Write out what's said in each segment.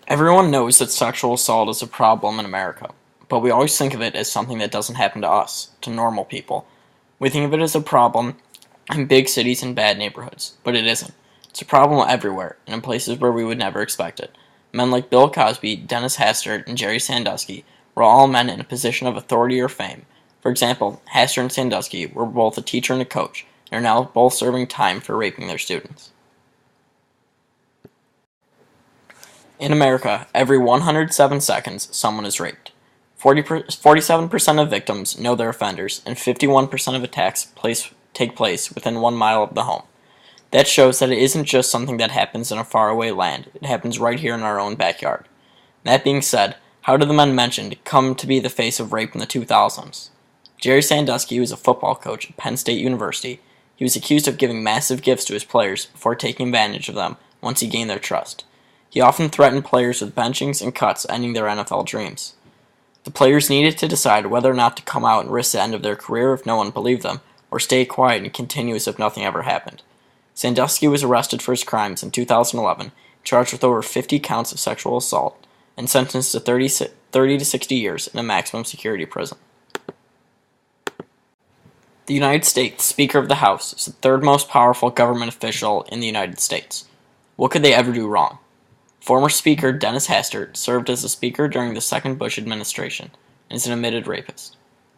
Everyone knows that sexual assault is a problem in America, but we always think of it as something that doesn't happen to us, to normal people. We think of it as a problem in big cities and bad neighborhoods, but it isn't. It's a problem everywhere, and in places where we would never expect it. Men like Bill Cosby, Dennis Hastert, and Jerry Sandusky were all men in a position of authority or fame. For example, Hastert and Sandusky were both a teacher and a coach, and are now both serving time for raping their students. In America, every 107 seconds, someone is raped. 47% of victims know their offenders, and 51% of attacks take place within 1 mile of the home. That shows that it isn't just something that happens in a faraway land, it happens right here in our own backyard. That being said, how did the men mentioned come to be the face of rape in the 2000s? Jerry Sandusky was a football coach at Penn State University. He was accused of giving massive gifts to his players before taking advantage of them once he gained their trust. He often threatened players with benchings and cuts, ending their NFL dreams. The players needed to decide whether or not to come out and risk the end of their career if no one believed them, or stay quiet and continue as if nothing ever happened. Sandusky was arrested for his crimes in 2011, charged with over 50 counts of sexual assault, and sentenced to 30 to 60 years in a maximum security prison. The United States Speaker of the House is the third most powerful government official in the United States. What could they ever do wrong? Former Speaker Dennis Hastert served as the Speaker during the second Bush administration and is an admitted rapist.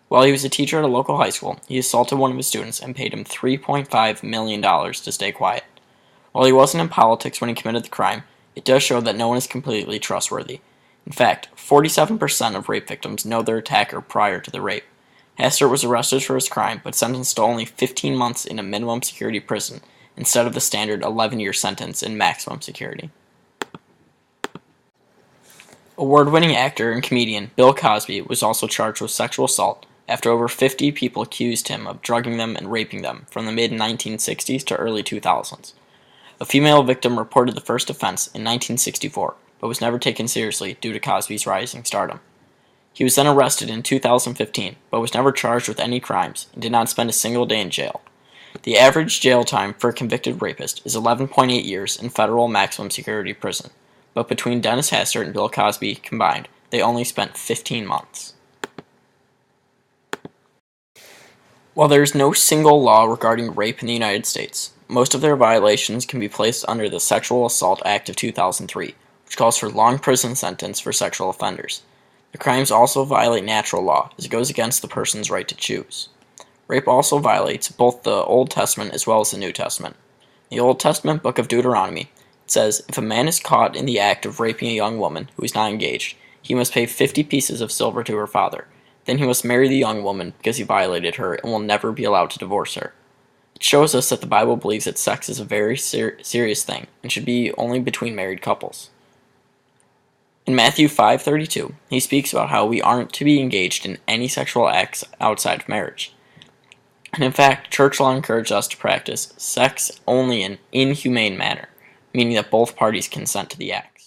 While he was a teacher at a local high school, he assaulted one of his students and paid him $3.5 million to stay quiet. While he wasn't in politics when he committed the crime, it does show that no one is completely trustworthy. In fact, 47% of rape victims know their attacker prior to the rape. Hastert was arrested for his crime, but sentenced to only 15 months in a minimum security prison instead of the standard 11-year sentence in maximum security. Award-winning actor and comedian Bill Cosby was also charged with sexual assault after over 50 people accused him of drugging them and raping them from the mid-1960s to early 2000s. A female victim reported the first offense in 1964, but was never taken seriously due to Cosby's rising stardom. He was then arrested in 2015, but was never charged with any crimes and did not spend a single day in jail. The average jail time for a convicted rapist is 11.8 years in federal maximum security prison, but between Dennis Hastert and Bill Cosby combined, they only spent 15 months. While there is no single law regarding rape in the United States, most of their violations can be placed under the Sexual Assault Act of 2003, which calls for long prison sentence for sexual offenders. The crimes also violate natural law, as it goes against the person's right to choose. Rape also violates both the Old Testament as well as the New Testament. In the Old Testament book of Deuteronomy, it says, if a man is caught in the act of raping a young woman who is not engaged, he must pay 50 pieces of silver to her father. Then he must marry the young woman because he violated her and will never be allowed to divorce her. It shows us that the Bible believes that sex is a very serious thing and should be only between married couples. In Matthew 5:32, he speaks about how we aren't to be engaged in any sexual acts outside of marriage. And in fact, church law encourages us to practice sex only in an inhumane manner, meaning that both parties consent to the act.